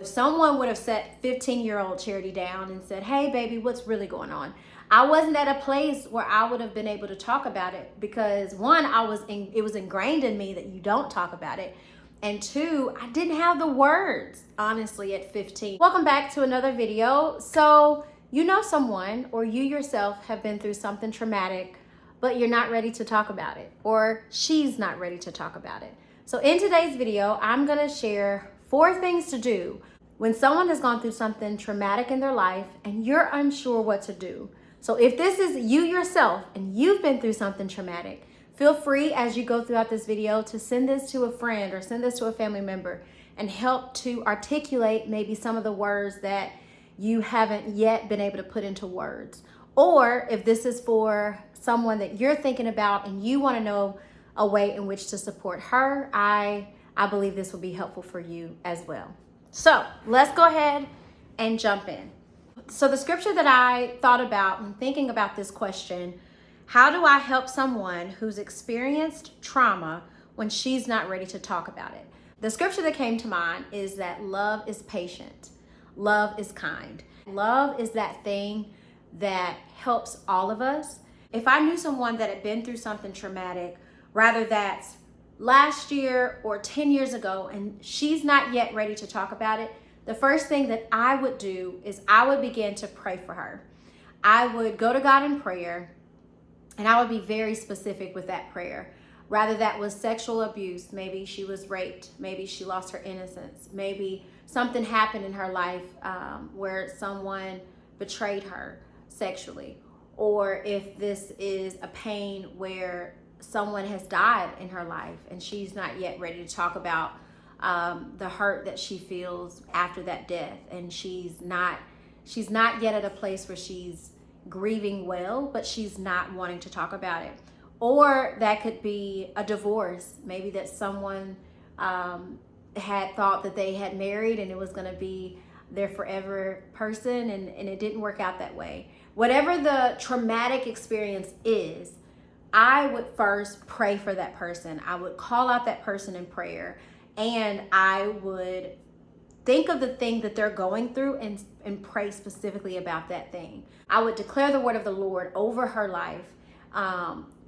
If someone would have set 15-year-old Charity down and said, hey, baby, what's really going on? I wasn't at a place where I would have been able to talk about it because one, it was ingrained in me that you don't talk about it. And two, I didn't have the words, honestly, at 15. Welcome back to another video. So you know someone or you yourself have been through something traumatic, but you're not ready to talk about it, or she's not ready to talk about it. So in today's video, I'm gonna share 4 things to do when someone has gone through something traumatic in their life and you're unsure what to do. So if this is you yourself and you've been through something traumatic, feel free as you go throughout this video to send this to a friend or send this to a family member and help to articulate maybe some of the words that you haven't yet been able to put into words. Or if this is for someone that you're thinking about and you want to know a way in which to support her, I believe this will be helpful for you as well. So let's go ahead and jump in. So the scripture that I thought about when thinking about this question, how do I help someone who's experienced trauma when she's not ready to talk about it? The scripture that came to mind is that love is patient, love is kind. Love is that thing that helps all of us. If I knew someone that had been through something traumatic, rather that's last year or 10 years ago, and she's not yet ready to talk about it, the first thing that I would do is I would begin to pray for her. I would go to God in prayer, and I would be very specific with that prayer. Rather that was sexual abuse, maybe she was raped, maybe she lost her innocence, maybe something happened in her life where someone betrayed her sexually, or if this is a pain where someone has died in her life and she's not yet ready to talk about the hurt that she feels after that death, and she's not yet at a place where she's grieving well, but she's not wanting to talk about it. Or that could be a divorce, maybe that someone had thought that they had married and it was going to be their forever person, and it didn't work out that way. Whatever the traumatic experience is, I would first pray for that person. I would call out that person in prayer, and I would think of the thing that they're going through and pray specifically about that thing. I would declare the word of the Lord over her life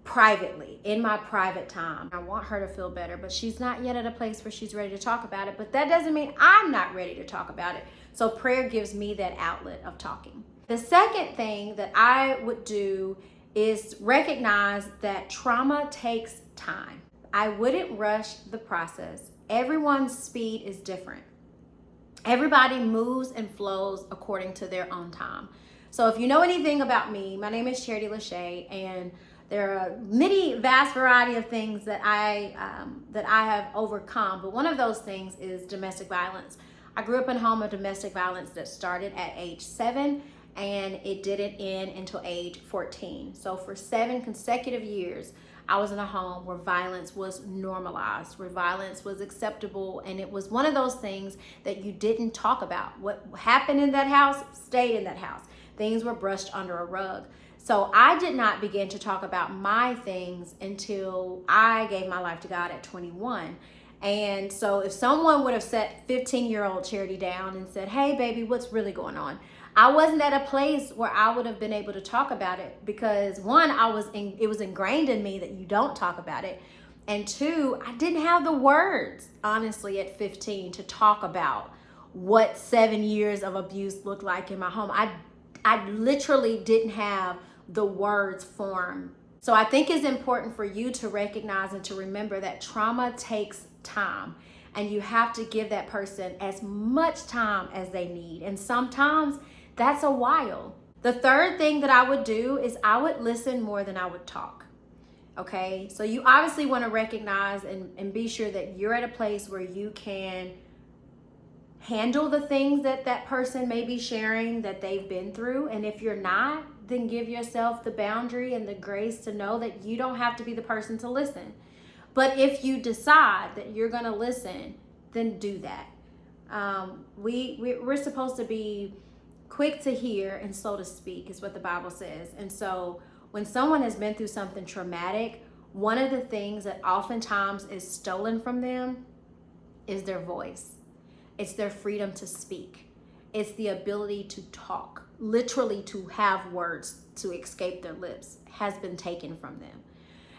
privately, in my private time. I want her to feel better, but she's not yet at a place where she's ready to talk about it. But that doesn't mean I'm not ready to talk about it. So prayer gives me that outlet of talking. The second thing that I would do is recognize that trauma takes time. I wouldn't rush the process. Everyone's speed is different. Everybody moves and flows according to their own time. So if you know anything about me, my name is Charity Lachey, and there are many vast variety of things that I have overcome, but one of those things is domestic violence. I grew up in a home of domestic violence that started at age 7, and it didn't end until age 14. So for 7 consecutive years, I was in a home where violence was normalized, where violence was acceptable, and it was one of those things that you didn't talk about. What happened in that house stayed in that house. Things were brushed under a rug. So I did not begin to talk about my things until I gave my life to God at 21. And so if someone would have set 15-year-old Charity down and said, hey, baby, what's really going on? I wasn't at a place where I would have been able to talk about it because one, it was ingrained in me that you don't talk about it. And two, I didn't have the words, honestly, at 15 to talk about what 7 years of abuse looked like in my home. I literally didn't have the words formed. So I think it's important for you to recognize and to remember that trauma takes time, and you have to give that person as much time as they need. And sometimes that's a while. The third thing that I would do is I would listen more than I would talk. Okay, so you obviously want to recognize and be sure that you're at a place where you can handle the things that that person may be sharing that they've been through. And if you're not, then give yourself the boundary and the grace to know that you don't have to be the person to listen. But if you decide that you're going to listen, then do that. We're supposed to be quick to hear and slow to speak is what the Bible says. And so when someone has been through something traumatic, one of the things that oftentimes is stolen from them is their voice. It's their freedom to speak. It's the ability to talk, literally to have words to escape their lips has been taken from them.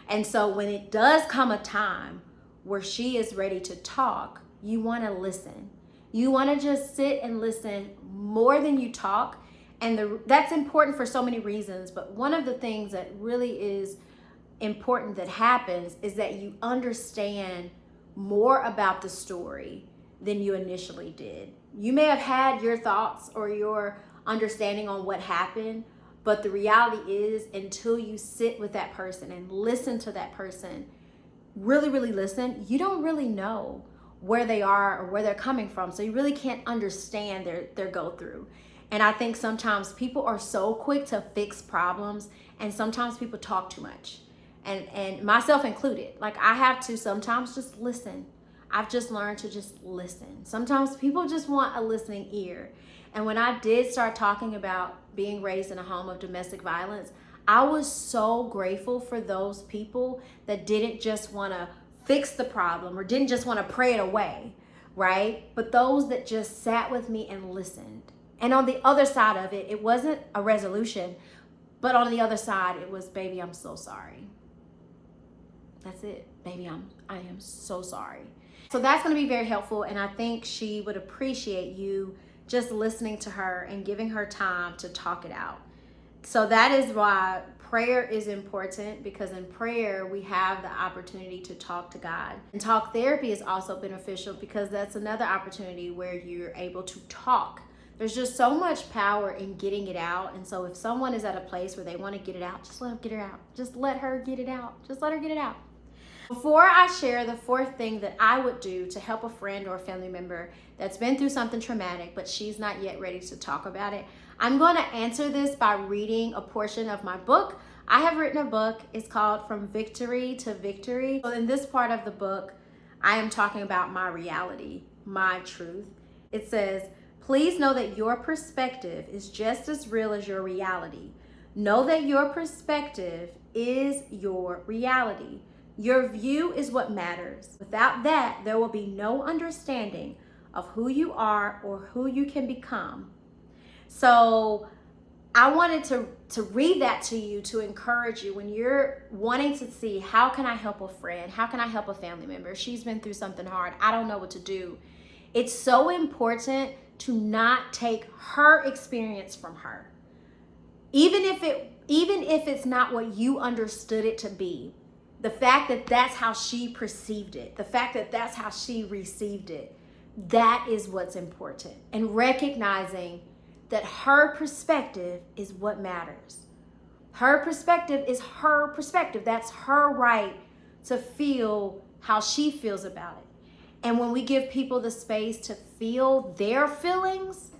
And so when it does come a time where she is ready to talk, you want to listen. You want to just sit and listen more than you talk. And that's important for so many reasons. But one of the things that really is important that happens is that you understand more about the story than you initially did. You may have had your thoughts or your understanding on what happened, but the reality is, until you sit with that person and listen to that person, really, really listen, you don't really know where they are or where they're coming from. So you really can't understand their go through. And I think sometimes people are so quick to fix problems, and sometimes people talk too much. And myself included. Like, I have to sometimes just listen. I've just learned to just listen. Sometimes people just want a listening ear. And when I did start talking about being raised in a home of domestic violence, I was so grateful for those people that didn't just want to fix the problem or didn't just want to pray it away, right? But those that just sat with me and listened. And on the other side of it, it wasn't a resolution, but on the other side, it was, baby, I'm so sorry. That's it, baby, I am so sorry. So that's going to be very helpful, and I think she would appreciate you just listening to her and giving her time to talk it out. So that is why prayer is important, because in prayer we have the opportunity to talk to God. And talk therapy is also beneficial because that's another opportunity where you're able to talk. There's just so much power in getting it out. And so if someone is at a place where they want to get it out, just let them get it out. Just let her get it out. Just let her get it out. Before I share the fourth thing that I would do to help a friend or a family member that's been through something traumatic, but she's not yet ready to talk about it, I'm going to answer this by reading a portion of my book. I have written a book. It's called From Victory to Victory. So in this part of the book, I am talking about my reality, my truth. It says, please know that your perspective is just as real as your reality. Know that your perspective is your reality. Your view is what matters. Without that, there will be no understanding of who you are or who you can become. So I wanted to read that to you to encourage you when you're wanting to see, how can I help a friend? How can I help a family member? She's been through something hard. I don't know what to do. It's so important to not take her experience from her. Even if it's not what you understood it to be. The fact that that's how she perceived it, the fact that that's how she received it, that is what's important. And recognizing that her perspective is what matters. Her perspective is her perspective. That's her right to feel how she feels about it. And when we give people the space to feel their feelings,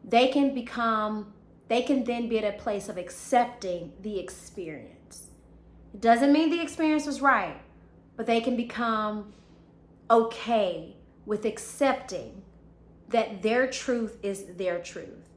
they can then be at a place of accepting the experience. It doesn't mean the experience was right, but they can become okay with accepting that their truth is their truth.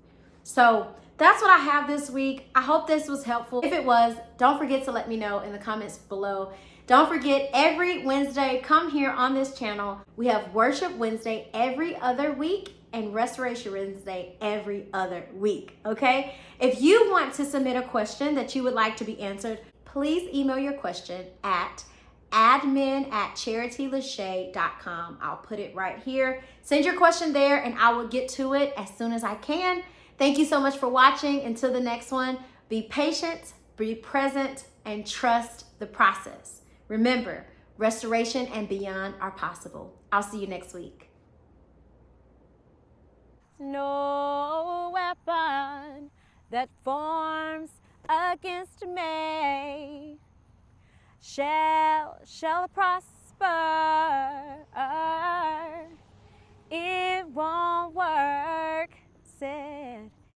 So that's what I have this week. I hope this was helpful. If it was, don't forget to let me know in the comments below. Don't forget, every Wednesday, come here on this channel. We have Worship Wednesday every other week and Restoration Wednesday every other week, okay? If you want to submit a question that you would like to be answered, please email your question at admin@charitylashay.com. I'll put it right here. Send your question there and I will get to it as soon as I can. Thank you so much for watching. Until the next one, be patient, be present, and trust the process. Remember, restoration and beyond are possible. I'll see you next week. No weapon that forms against me shall prosper. It won't work.